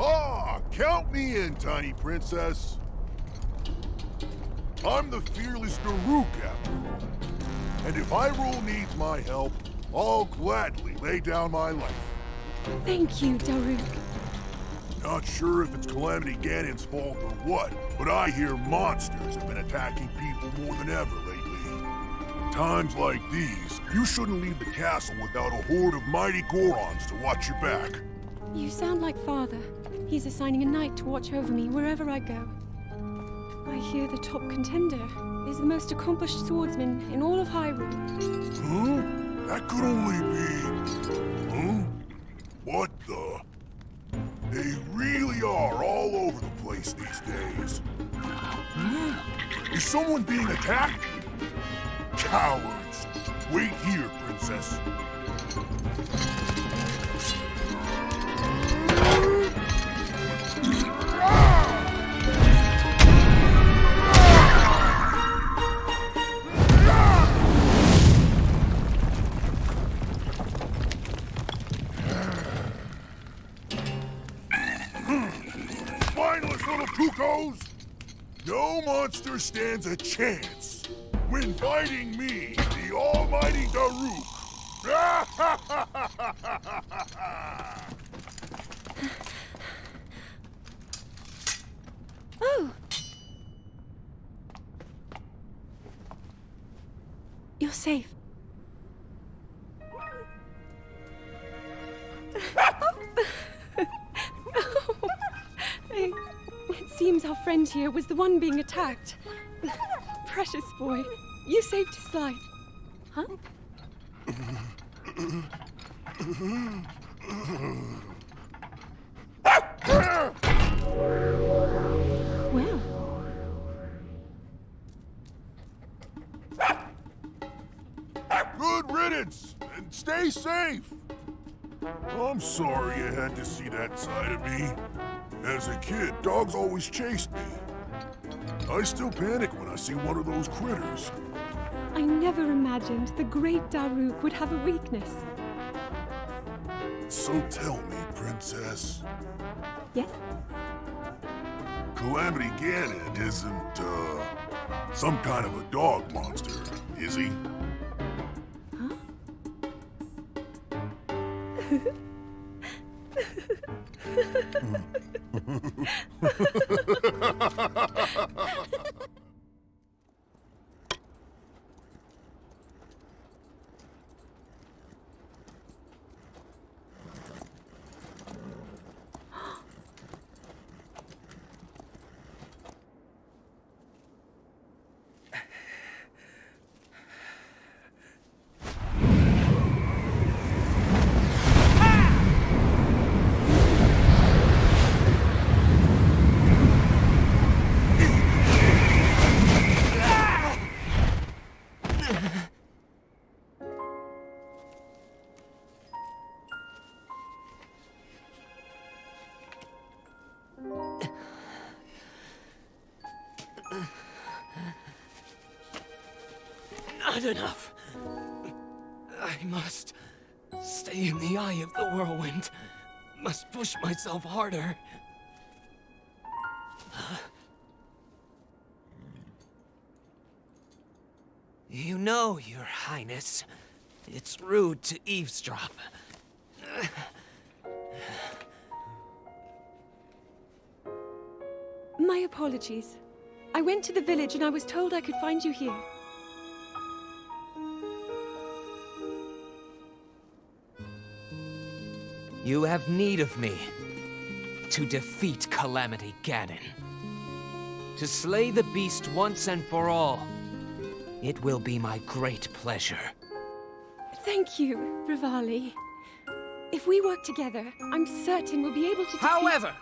Ah, count me in, tiny princess. I'm the fearless Daruk, after all. And if Hyrule needs my help, I'll gladly lay down my life. Thank you, Daruk. Not sure if it's Calamity Ganon's fault or what, but I hear monsters have been attacking people more than ever lately. Times like these, you shouldn't leave the castle without a horde of mighty Gorons to watch your back. You sound like Father. He's assigning a knight to watch over me wherever I go. I hear the top contender is the most accomplished swordsman in all of Hyrule. Huh? That could only be... Huh? What the... They really are all over the place these days. Is someone being attacked? Cowards! Wait here, princess. Mindless little cuckoos! No monster stands a chance when fighting me, the almighty Daruk. Oh! You're safe. It seems our friend here was the one being attacked. Precious boy, you saved his life. Huh? Well. Good riddance, and stay safe. I'm sorry you had to see that side of me. As a kid, dogs always chased me. I still panic when I see one of those critters. I never imagined the great Daruk would have a weakness. So tell me, princess. Yes? Calamity Ganon isn't, some kind of a dog monster, is he? Huh? Not enough. I must stay in the eye of the whirlwind. Must push myself harder. You know, Your Highness, it's rude to eavesdrop. My apologies. I went to the village and I was told I could find you here. You have need of me to defeat Calamity Ganon. To slay the beast once and for all. It will be my great pleasure. Thank you, Rivali. If we work together, I'm certain we'll be able to defeat... However,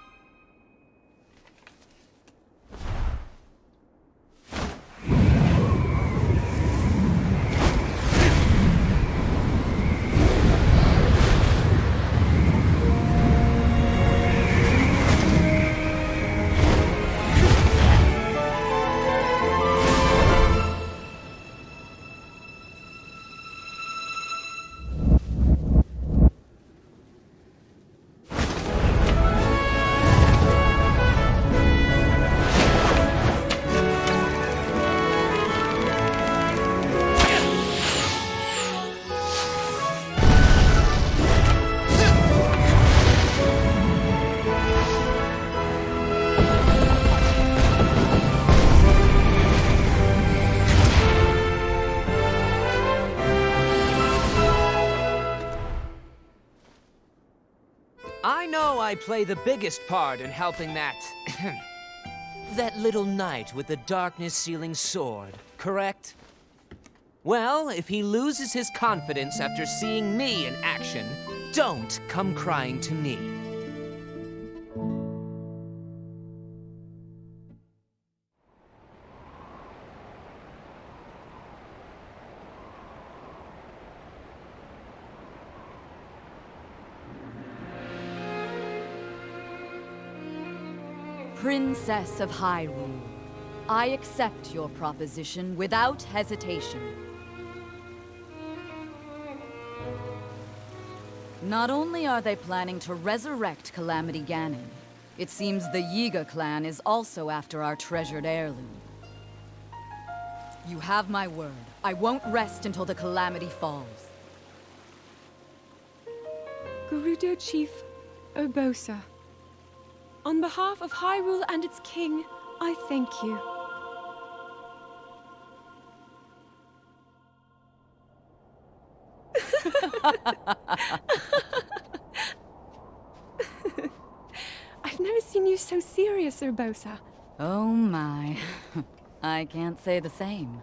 I know I play the biggest part in helping that... that little knight with the darkness-sealing sword, correct? Well, if he loses his confidence after seeing me in action, don't come crying to me. Princess of Hyrule, I accept your proposition without hesitation. Not only are they planning to resurrect Calamity Ganon, it seems the Yiga clan is also after our treasured heirloom. You have my word. I won't rest until the Calamity falls. Gerudo Chief Urbosa. On behalf of Hyrule and its king, I thank you. I've never seen you so serious, Urbosa. Oh my. I can't say the same.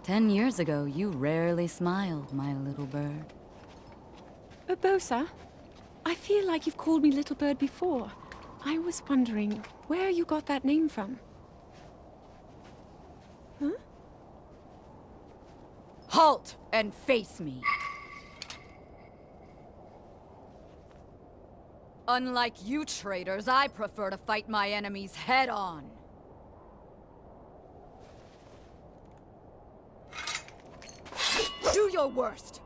10 years ago, you rarely smiled, my little bird. Urbosa, I feel like you've called me Little Bird before. I was wondering where you got that name from. Huh? Halt and face me. Unlike you traitors, I prefer to fight my enemies head on. Do your worst.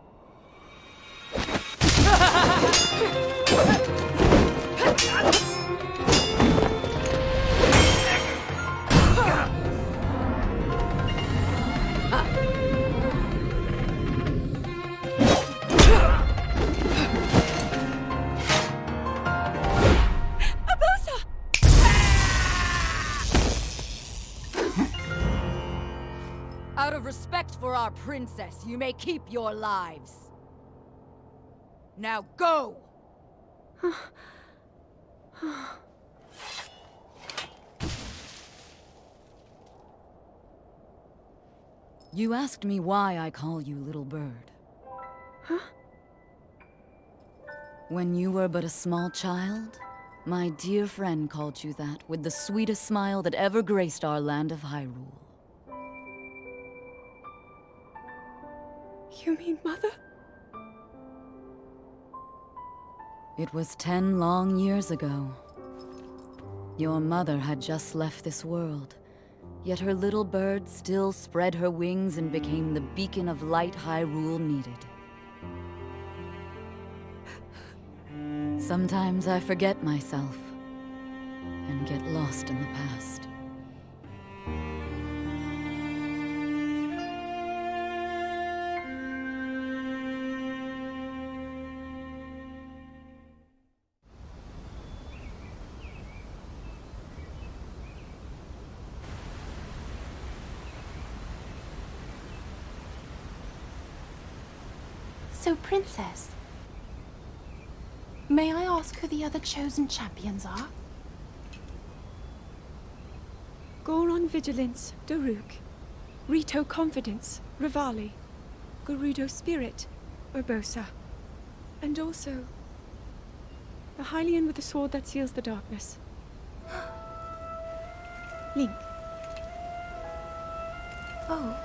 Out of respect for our princess, you may keep your lives. Now go! You asked me why I call you Little Bird. Huh? When you were but a small child, my dear friend called you that with the sweetest smile that ever graced our land of Hyrule. You mean Mother? It was 10 long years ago. Your mother had just left this world, yet her little bird still spread her wings and became the beacon of light Hyrule needed. Sometimes I forget myself and get lost in the past. So, Princess, may I ask who the other chosen champions are? Goron Vigilance, Daruk. Rito Confidence, Rivali. Gerudo Spirit, Urbosa. And also, the Hylian with the sword that seals the darkness. Link. Oh.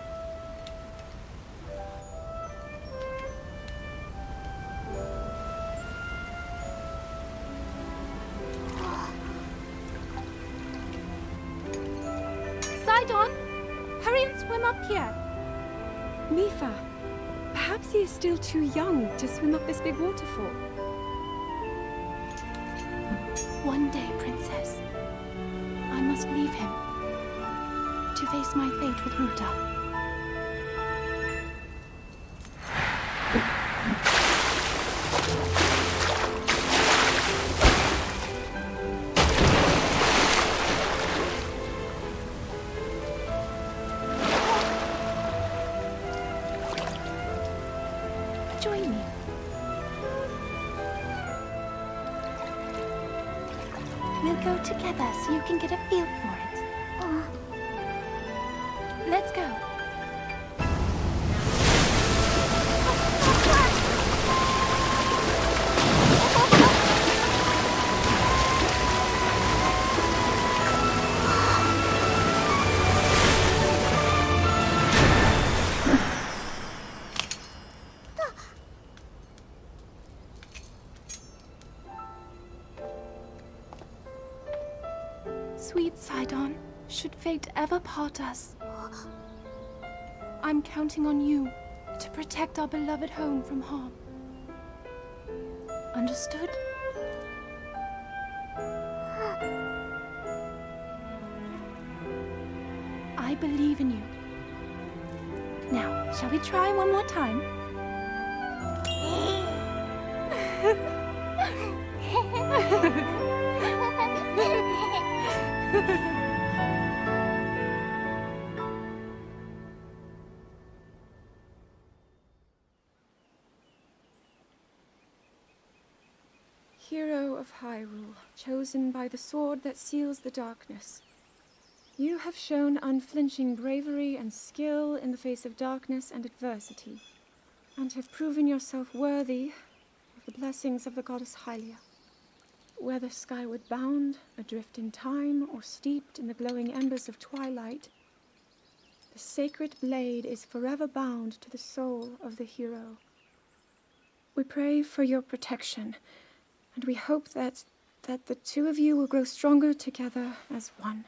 Sidon, hurry and swim up here. Mipha, perhaps he is still too young to swim up this big waterfall. One day, Princess, I must leave him to face my fate with Ruta. Join me. We'll go together so you can get a feel for it. Let's go. Sweet Sidon, should fate ever part us, I'm counting on you to protect our beloved home from harm. Understood? I believe in you. Now, shall we try one more time? Hero of Hyrule, chosen by the sword that seals the darkness. You have shown unflinching bravery and skill in the face of darkness and adversity, and have proven yourself worthy of the blessings of the goddess Hylia. Whether skyward bound, adrift in time, or steeped in the glowing embers of twilight, the sacred blade is forever bound to the soul of the hero. We pray for your protection, and we hope that the two of you will grow stronger together as one.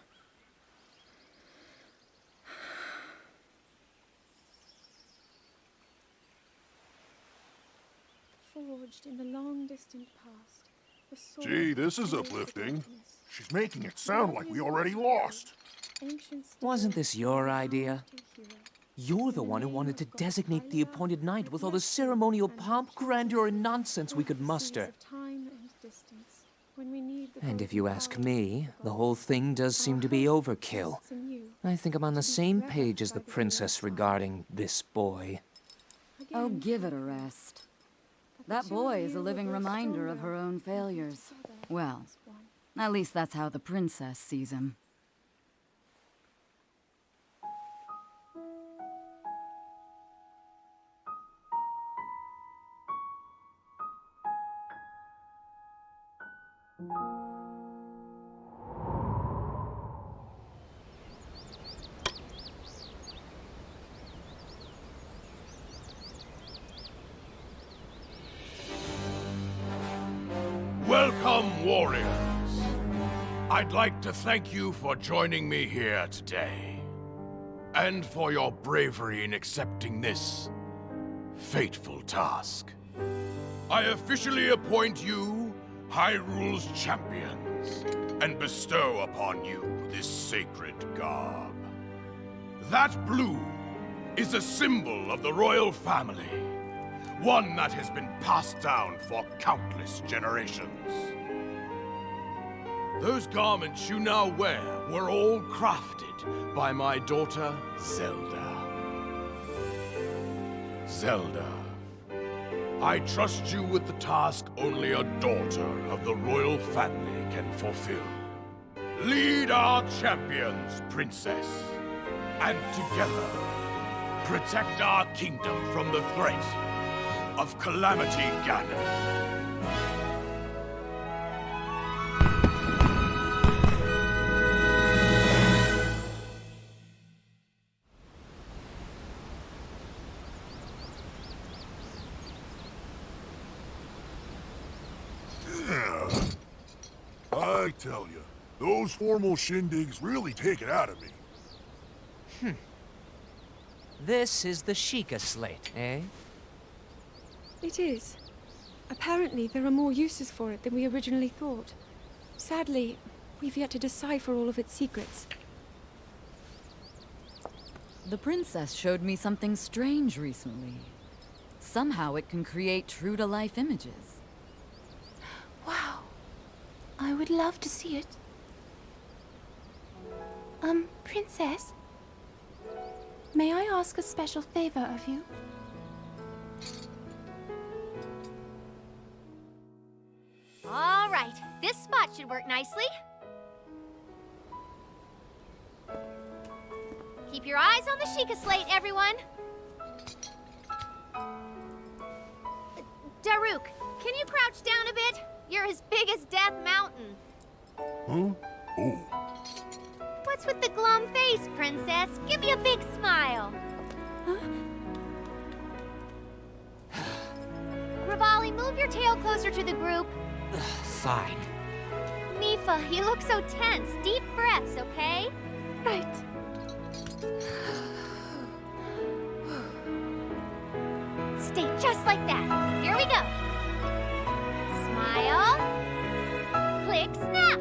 Forged in the long distant past, the sword Gee, this is creates the uplifting. darkness. She's making it sound like we already lost. Ancient Wasn't stories this your of idea? to hero. You're the one who wanted to designate the appointed night with all the ceremonial pomp, grandeur, and nonsense we could muster. And if you ask me, the whole thing does seem to be overkill. I think I'm on the same page as the princess regarding this boy. Oh, give it a rest. That boy is a living reminder of her own failures. Well, at least that's how the princess sees him. Welcome, warriors. I'd like to thank you for joining me here today, and for your bravery in accepting this fateful task. I officially appoint you Hyrule's champions, and bestow upon you this sacred garb. That blue is a symbol of the royal family, one that has been passed down for countless generations. Those garments you now wear were all crafted by my daughter, Zelda. Zelda, I trust you with the task only a daughter of the royal family can fulfill. Lead our champions, princess, and together, protect our kingdom from the threat of Calamity Ganon. I tell you, those formal shindigs really take it out of me. This is the Sheikah slate, eh? It is. Apparently, there are more uses for it than we originally thought. Sadly, we've yet to decipher all of its secrets. The princess showed me something strange recently. Somehow it can create true-to-life images. Wow. I would love to see it. Princess? May I ask a special favor of you? All right, this spot should work nicely. Keep your eyes on the Sheikah slate, everyone. Daruk, can you crouch down a bit? You're as big as Death Mountain. Huh? Oh. What's with the glum face, Princess? Give me a big smile. Rivali, move your tail closer to the group. Fine. Mifa, you look so tense. Deep breaths, okay? Right. Stay just like that. Here we go. Smile. Click, snap.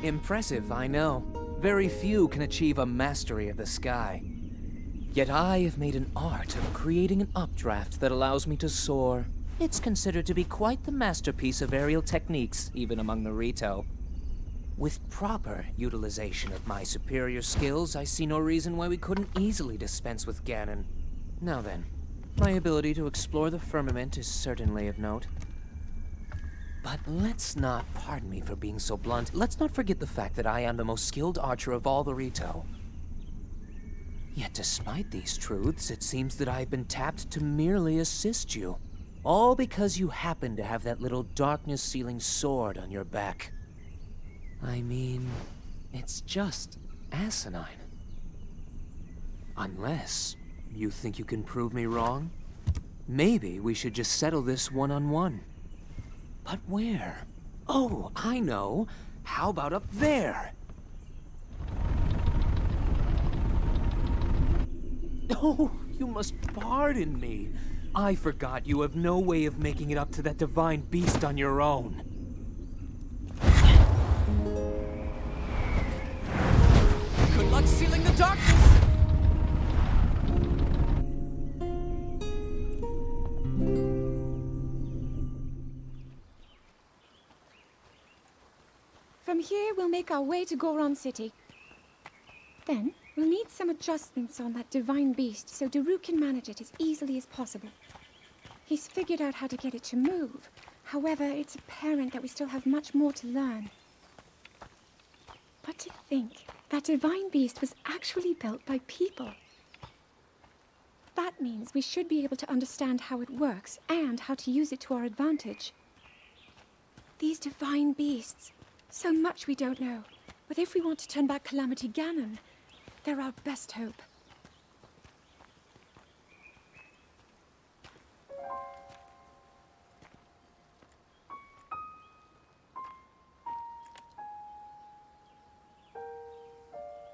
Impressive, I know. Very few can achieve a mastery of the sky. Yet I have made an art of creating an updraft that allows me to soar. It's considered to be quite the masterpiece of aerial techniques, even among the Rito. With proper utilization of my superior skills, I see no reason why we couldn't easily dispense with Ganon. Now then, my ability to explore the firmament is certainly of note. But let's not, pardon me for being so blunt, let's not forget the fact that I am the most skilled archer of all the Rito. Yet despite these truths, it seems that I've been tapped to merely assist you. All because you happen to have that little darkness-sealing sword on your back. I mean, it's just asinine. Unless you think you can prove me wrong? Maybe we should just settle this one-on-one. But where? Oh, I know. How about up there? Oh, you must pardon me. I forgot you have no way of making it up to that divine beast on your own. Good luck sealing the darkness! From here, we'll make our way to Goron City. Then, we'll need some adjustments on that divine beast so Daruk can manage it as easily as possible. He's figured out how to get it to move. However, it's apparent that we still have much more to learn. But to think that divine beast was actually built by people. That means we should be able to understand how it works and how to use it to our advantage. These divine beasts, so much we don't know. But if we want to turn back Calamity Ganon, they're our best hope.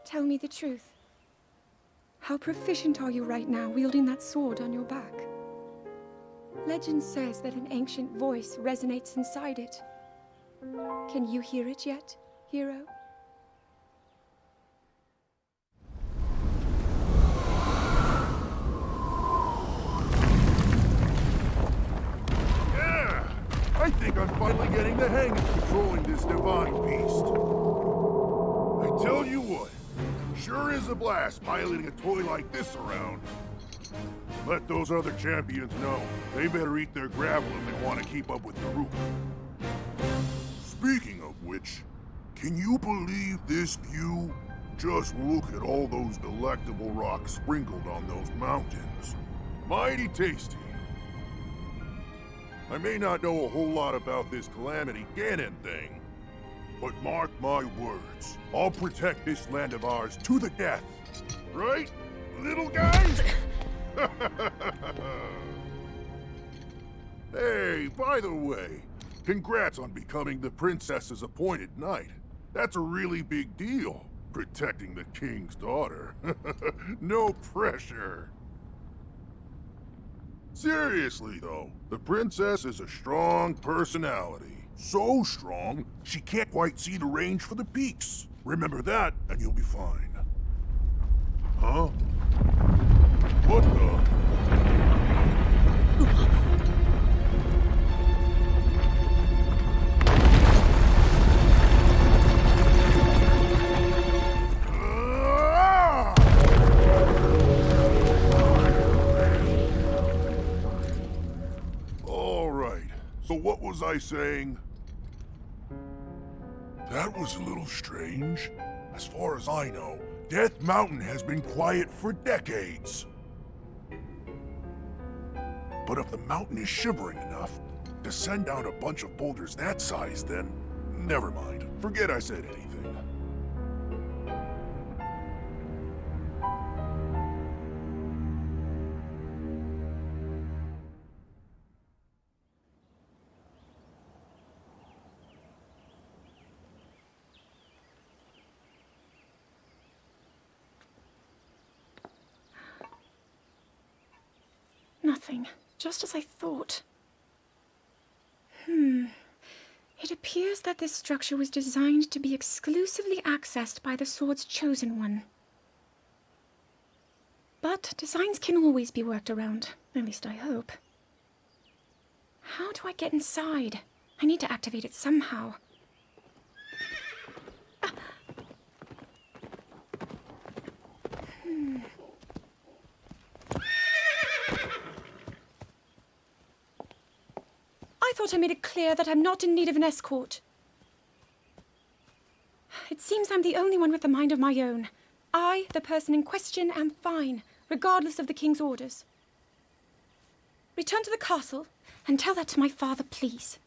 Tell me the truth. How proficient are you right now wielding that sword on your back? Legend says that an ancient voice resonates inside it. Can you hear it yet, hero? Yeah! I think I'm finally getting the hang of controlling this divine beast. I tell you what, sure is a blast piloting a toy like this around. Let those other champions know. They better eat their gravel if they want to keep up with Daruk. Speaking of which, can you believe this view? Just look at all those delectable rocks sprinkled on those mountains. Mighty tasty. I may not know a whole lot about this Calamity Ganon thing, but mark my words, I'll protect this land of ours to the death. Right, little guys? Hey, by the way, congrats on becoming the princess's appointed knight. That's a really big deal, protecting the king's daughter. No pressure. Seriously, though, the princess is a strong personality. So strong, she can't quite see the range for the peaks. Remember that, and you'll be fine. Huh? What the? All right, so what was I saying? That was a little strange. As far as I know, Death Mountain has been quiet for decades. But if the mountain is shivering enough to send down a bunch of boulders that size, then never mind. Forget I said anything. Nothing. Just as I thought. It appears that this structure was designed to be exclusively accessed by the sword's chosen one. But designs can always be worked around. At least I hope. How do I get inside? I need to activate it somehow. I thought I made it clear that I'm not in need of an escort. It seems I'm the only one with a mind of my own. I, the person in question, am fine, regardless of the king's orders. Return to the castle and tell that to my father, please.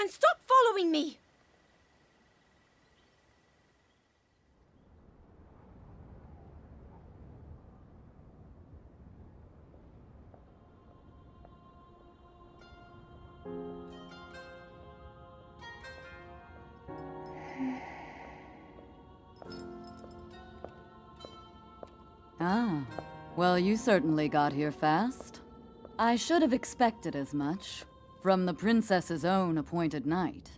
And stop following me! Ah, well, you certainly got here fast. I should have expected as much. From the princess's own appointed knight.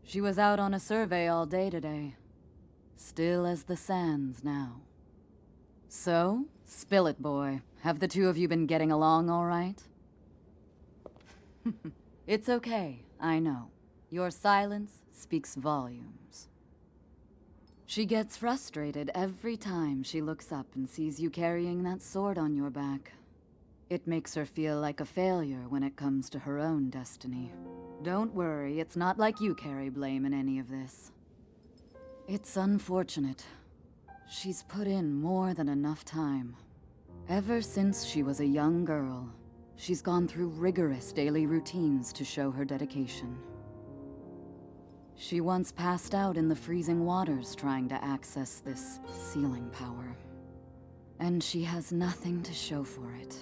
She was out on a survey all day today. Still as the sands now. So, spill it, boy. Have the two of you been getting along all right? It's okay, I know. Your silence speaks volumes. She gets frustrated every time she looks up and sees you carrying that sword on your back. It makes her feel like a failure when it comes to her own destiny. Don't worry, it's not like you carry blame in any of this. It's unfortunate. She's put in more than enough time. Ever since she was a young girl, she's gone through rigorous daily routines to show her dedication. She once passed out in the freezing waters trying to access this sealing power. And she has nothing to show for it.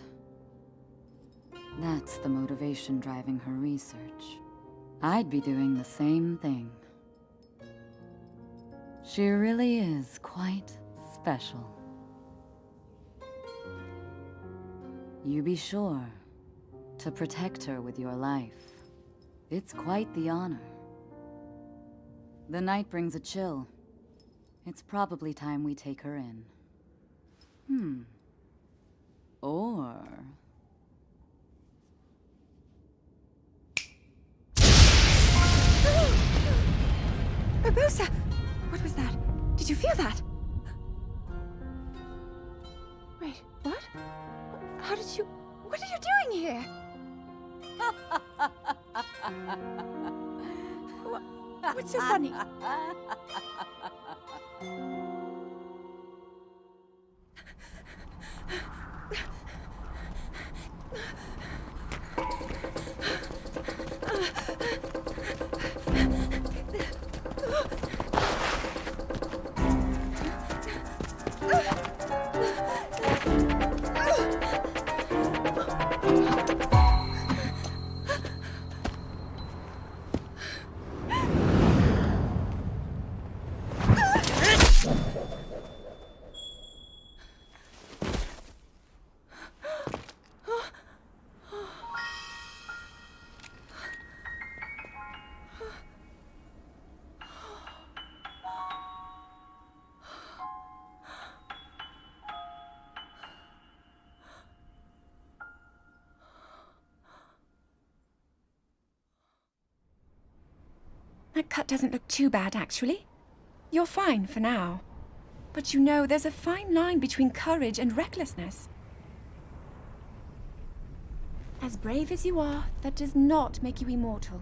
That's the motivation driving her research. I'd be doing the same thing. She really is quite special. You be sure to protect her with your life. It's quite the honor. The night brings a chill. It's probably time we take her in. Or... Urbosa! What was that? Did you feel that? Wait, what? How did you... What are you doing here? What's so funny? That cut doesn't look too bad, actually. You're fine for now. But you know, there's a fine line between courage and recklessness. As brave as you are, that does not make you immortal.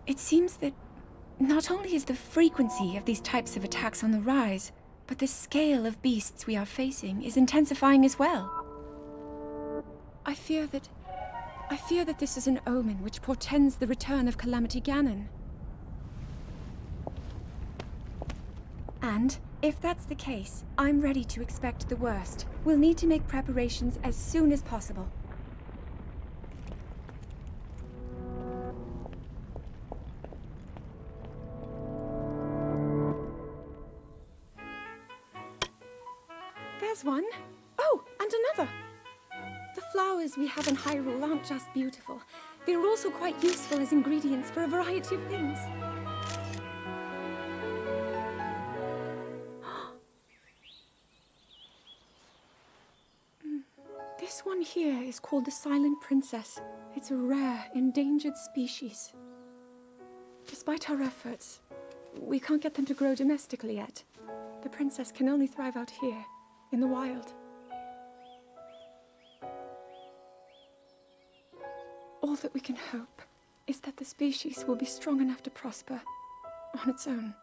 It seems that not only is the frequency of these types of attacks on the rise, but the scale of beasts we are facing is intensifying as well. I fear that this is an omen which portends the return of Calamity Ganon. And if that's the case, I'm ready to expect the worst. We'll need to make preparations as soon as possible. There's one. Oh, and another. The flowers we have in Hyrule aren't just beautiful. They're also quite useful as ingredients for a variety of things. This one here is called the Silent Princess. It's a rare, endangered species. Despite our efforts, we can't get them to grow domestically yet. The princess can only thrive out here, in the wild. All that we can hope is that the species will be strong enough to prosper on its own.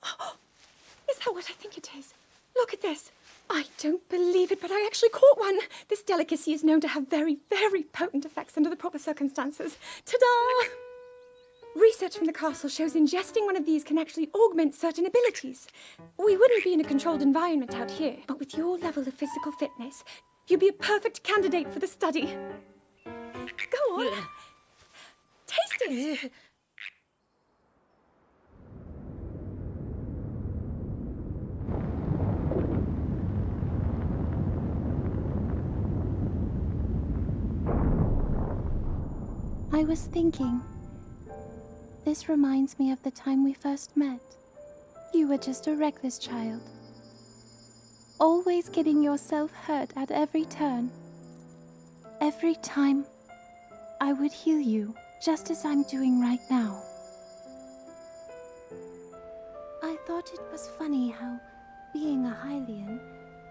Oh, is that what I think it is? Look at this. I don't believe it, but I actually caught one. This delicacy is known to have very, very potent effects under the proper circumstances. Ta-da! Research from the castle shows ingesting one of these can actually augment certain abilities. We wouldn't be in a controlled environment out here, but with your level of physical fitness, you'd be a perfect candidate for the study. Go on. Taste it. I was thinking, this reminds me of the time we first met. You were just a reckless child, always getting yourself hurt at every turn. Every time, I would heal you, just as I'm doing right now. I thought it was funny how, being a Hylian,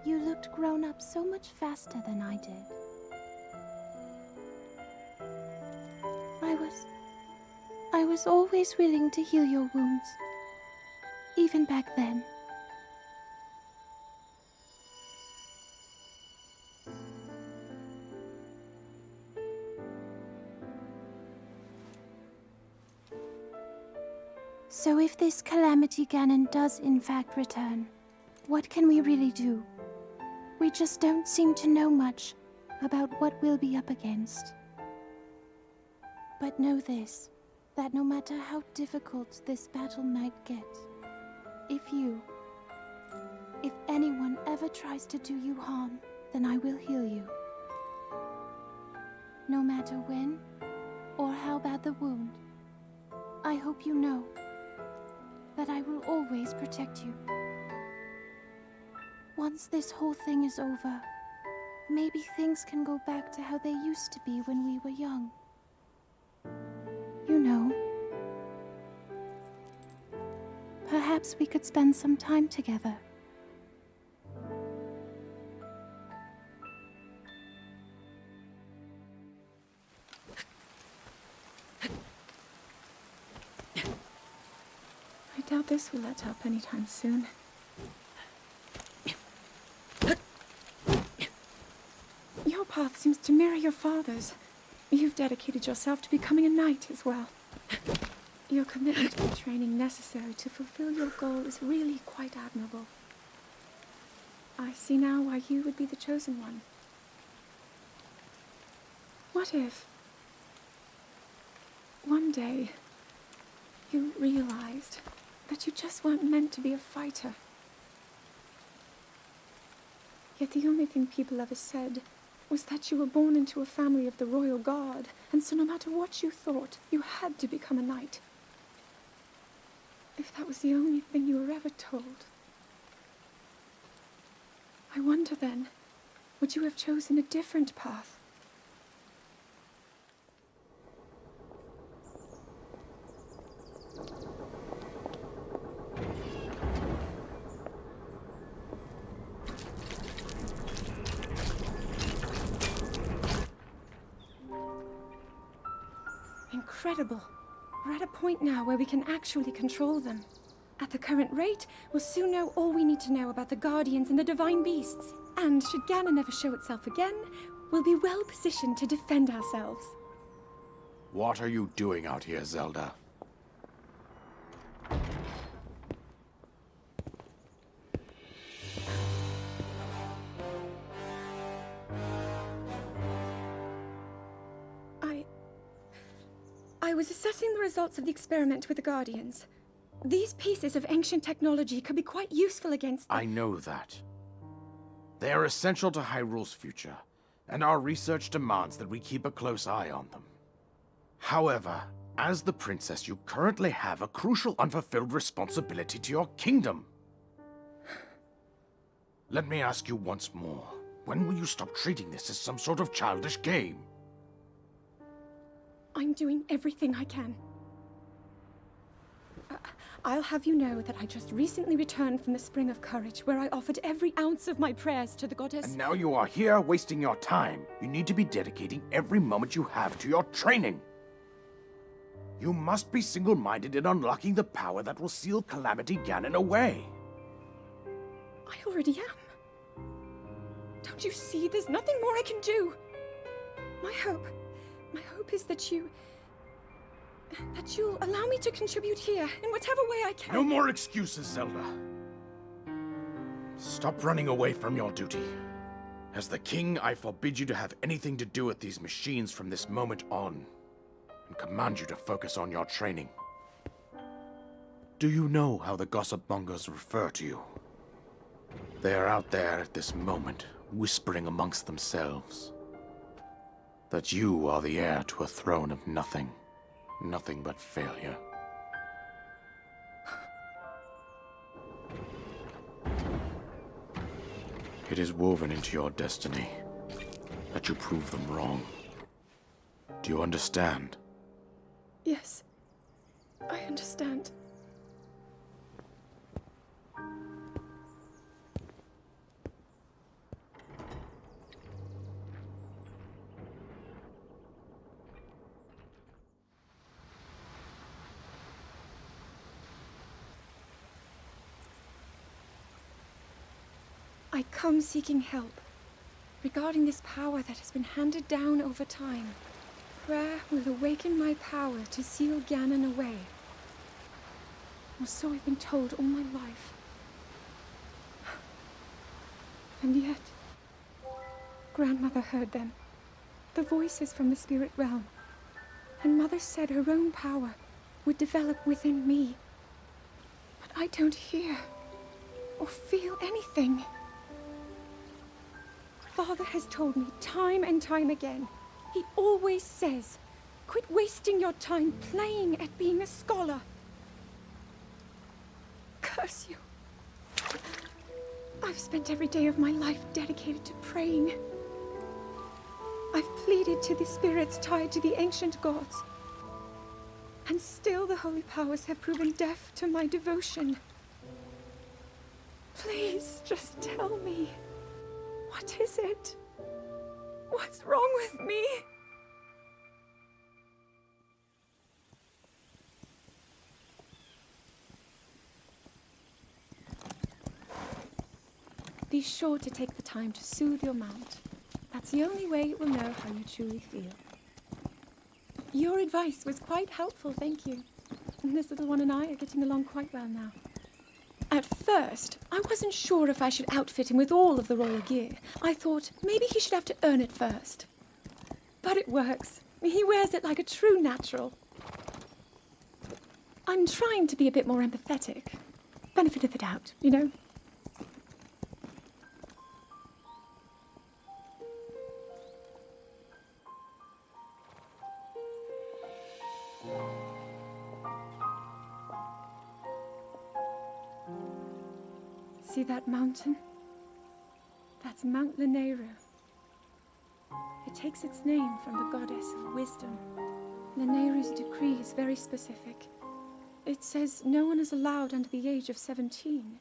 you looked grown up so much faster than I did. I was always willing to heal your wounds, even back then. So if this Calamity Ganon does in fact return, what can we really do? We just don't seem to know much about what we'll be up against. But know this, that no matter how difficult this battle might get, if anyone ever tries to do you harm, then I will heal you. No matter when or how bad the wound, I hope you know that I will always protect you. Once this whole thing is over, maybe things can go back to how they used to be when we were young. You know, perhaps we could spend some time together. I doubt this will let up anytime soon. Your path seems to mirror your father's. You've dedicated yourself to becoming a knight as well. Your commitment to the training necessary to fulfill your goal is really quite admirable. I see now why you would be the chosen one. What if one day you realized that you just weren't meant to be a fighter? Yet the only thing people ever said was that you were born into a family of the royal guard, and so no matter what you thought, you had to become a knight. If that was the only thing you were ever told, I wonder then, would you have chosen a different path? incredible. We're at a point now where we can actually control them. At the current rate, we'll soon know all we need to know about the Guardians and the Divine Beasts. And should Ganon ever show itself again, we'll be well positioned to defend ourselves. What are you doing out here, Zelda? I was assessing the results of the experiment with the Guardians. These pieces of ancient technology could be quite useful against them. I know that. They are essential to Hyrule's future, and our research demands that we keep a close eye on them. However, as the princess, you currently have a crucial unfulfilled responsibility to your kingdom. Let me ask you once more, when will you stop treating this as some sort of childish game? I'm doing everything I can. I'll have you know that I just recently returned from the Spring of Courage, where I offered every ounce of my prayers to the goddess. And now you are here wasting your time. You need to be dedicating every moment you have to your training. You must be single-minded in unlocking the power that will seal Calamity Ganon away. I already am. Don't you see? There's nothing more I can do. My hope is that you'll allow me to contribute here in whatever way I can. No more excuses, Zelda. Stop running away from your duty. As the king, I forbid you to have anything to do with these machines from this moment on, and command you to focus on your training. Do you know how the gossip mongers refer to you? They are out there at this moment, whispering amongst themselves that you are the heir to a throne of nothing. Nothing but failure. It is woven into your destiny that you prove them wrong. Do you understand? Yes, I understand. I come seeking help regarding this power that has been handed down over time. Prayer will awaken my power to seal Ganon away. Or so I've been told all my life. And yet, Grandmother heard them, the voices from the spirit realm. And Mother said her own power would develop within me. But I don't hear or feel anything. Father has told me time and time again. He always says, quit wasting your time playing at being a scholar. Curse you. I've spent every day of my life dedicated to praying. I've pleaded to the spirits tied to the ancient gods. And still the holy powers have proven deaf to my devotion. Please, just tell me. What is it? What's wrong with me? Be sure to take the time to soothe your mount. That's the only way it will know how you truly feel. Your advice was quite helpful, thank you. And this little one and I are getting along quite well now. At first, I wasn't sure if I should outfit him with all of the royal gear. I thought maybe he should have to earn it first. But it works. He wears it like a true natural. I'm trying to be a bit more empathetic. Benefit of the doubt, you know? See that mountain? That's Mount Lanayru. It takes its name from the goddess of wisdom. Lanayru's decree is very specific. It says no one is allowed under the age of 17.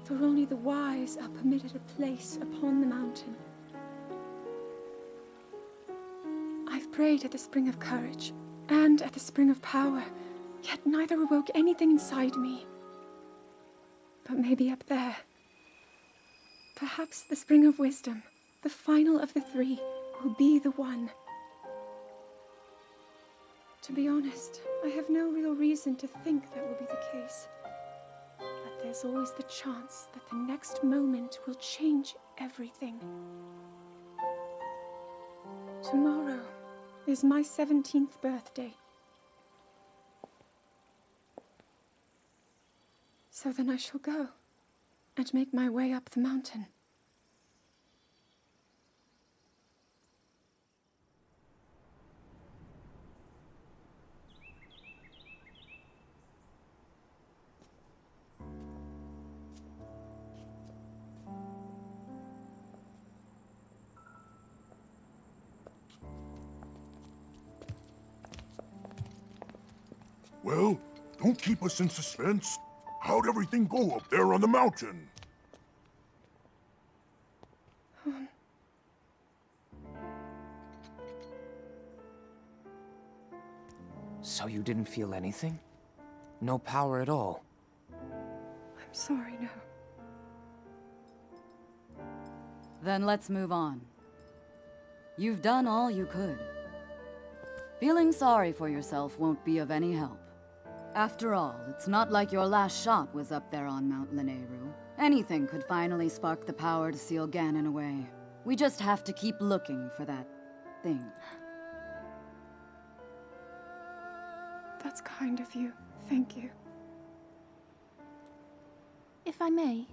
For only the wise are permitted a place upon the mountain. I've prayed at the Spring of Courage and at the Spring of Power, yet neither awoke anything inside me. But maybe up there. Perhaps the Spring of Wisdom, the final of the three, will be the one. To be honest, I have no real reason to think that will be the case. But there's always the chance that the next moment will change everything. Tomorrow is my 17th birthday. So then I shall go and make my way up the mountain. Well, don't keep us in suspense. How'd everything go up there on the mountain? So you didn't feel anything? No power at all? I'm sorry, no. Then let's move on. You've done all you could. Feeling sorry for yourself won't be of any help. After all, it's not like your last shot was up there on Mount Lanayru. Anything could finally spark the power to seal Ganon away. We just have to keep looking for that thing. That's kind of you. Thank you. If I may,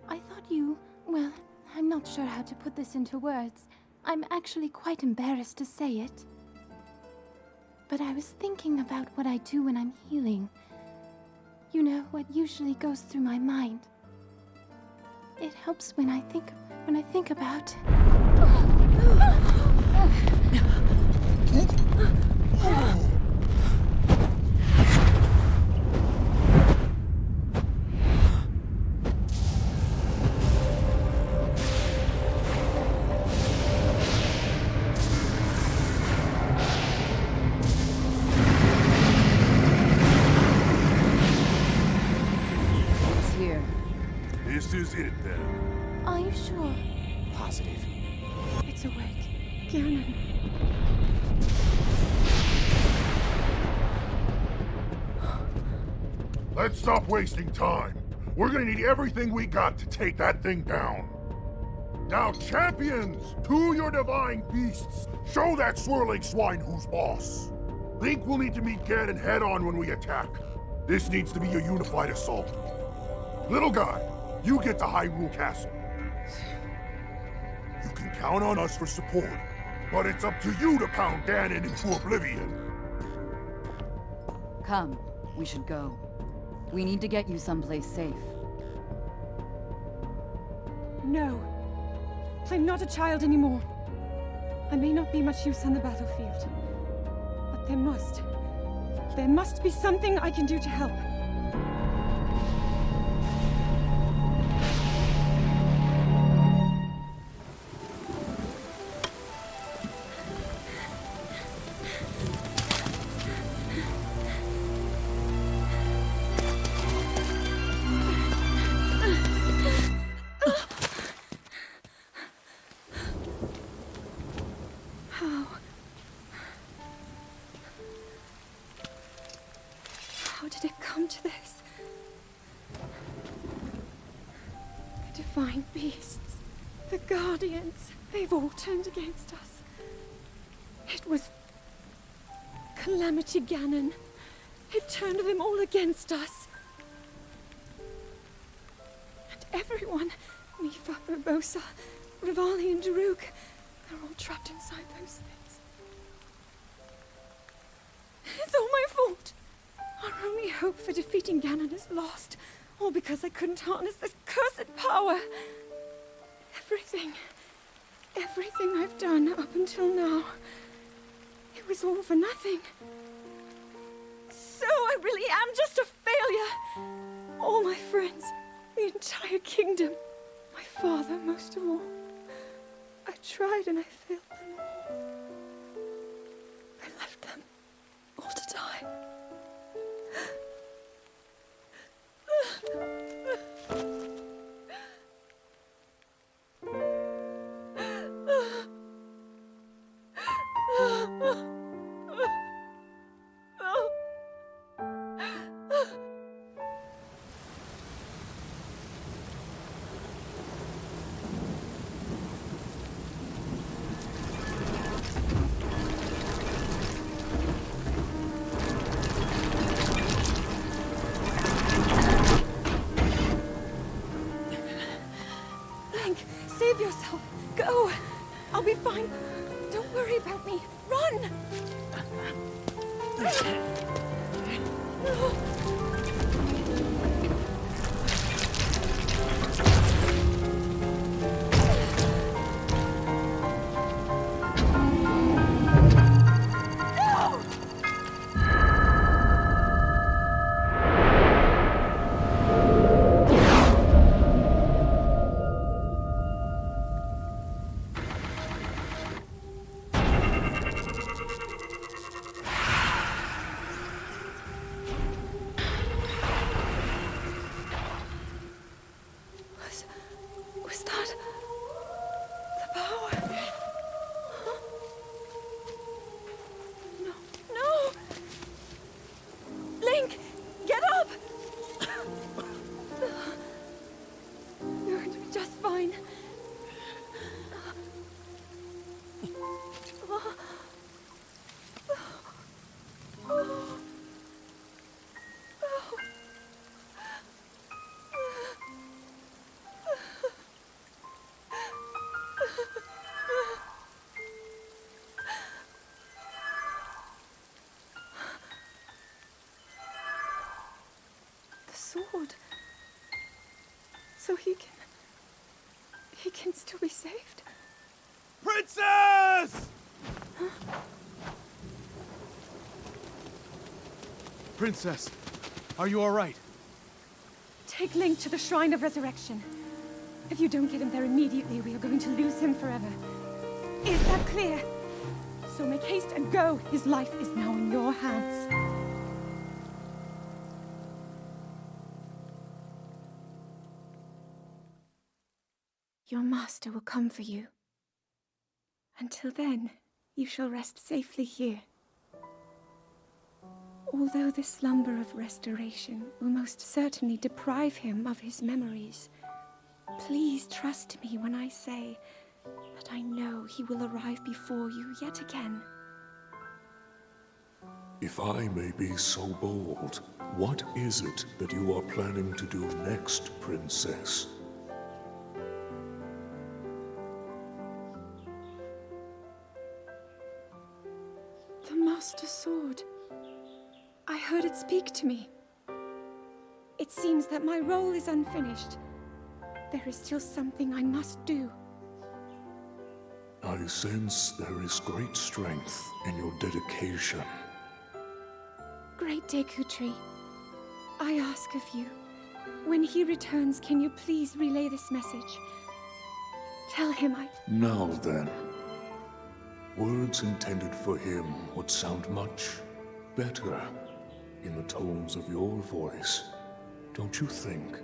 I thought you... well, I'm not sure how to put this into words. I'm actually quite embarrassed to say it. But I was thinking about what I do when I'm healing. You know, what usually goes through my mind. It helps when I think about... This is it, then. Are you sure? Positive. It's awake. Ganon. Let's stop wasting time. We're gonna need everything we got to take that thing down. Now, champions, to your divine beasts, show that swirling swine who's boss. Link will need to meet Ganon head-on when we attack. This needs to be a unified assault. Little guy, you get to Hyrule Castle. You can count on us for support, but it's up to you to pound Ganon into oblivion. Come, we should go. We need to get you someplace safe. No. I'm not a child anymore. I may not be much use on the battlefield, but there must be something I can do to help. How did it come to this? The divine beasts, the guardians, they've all turned against us. It was Calamity Ganon. It turned them all against us. And everyone, Mipha, Urbosa, Rivali and Daruk, they're all trapped inside those things. It's all my fault. Our only hope for defeating Ganon is lost, all because I couldn't harness this cursed power. Everything I've done up until now, it was all for nothing. So I really am just a failure. All my friends, the entire kingdom, my father most of all, a tried and I failed them all. I left them all to die. Save yourself! Go! I'll be fine. Don't worry about me. Run! Was that the power? Huh? No, no! Link, get up! You're going to be just fine. Sword. So he can still be saved? Princess! Huh? Princess, are you all right? Take Link to the Shrine of Resurrection. If you don't get him there immediately, we are going to lose him forever. Is that clear? So make haste and go. His life is now in your hands. Your master will come for you. Until then, you shall rest safely here. Although the slumber of restoration will most certainly deprive him of his memories, please trust me when I say that I know he will arrive before you yet again. If I may be so bold, what is it that you are planning to do next, Princess? The Master Sword. I heard it speak to me. It seems that my role is unfinished. There is still something I must do. I sense there is great strength in your dedication. Great Deku Tree, I ask of you, when he returns, can you please relay this message? Tell him I... Now then, words intended for him would sound much better in the tones of your voice, don't you think?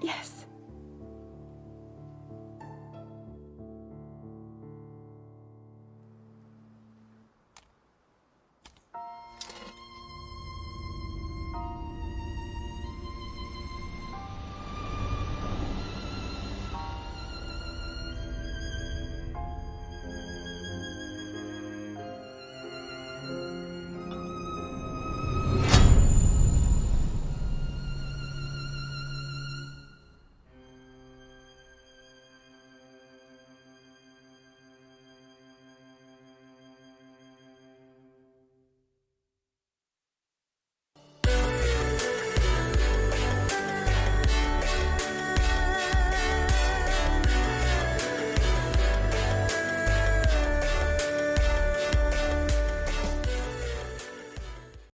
Yes.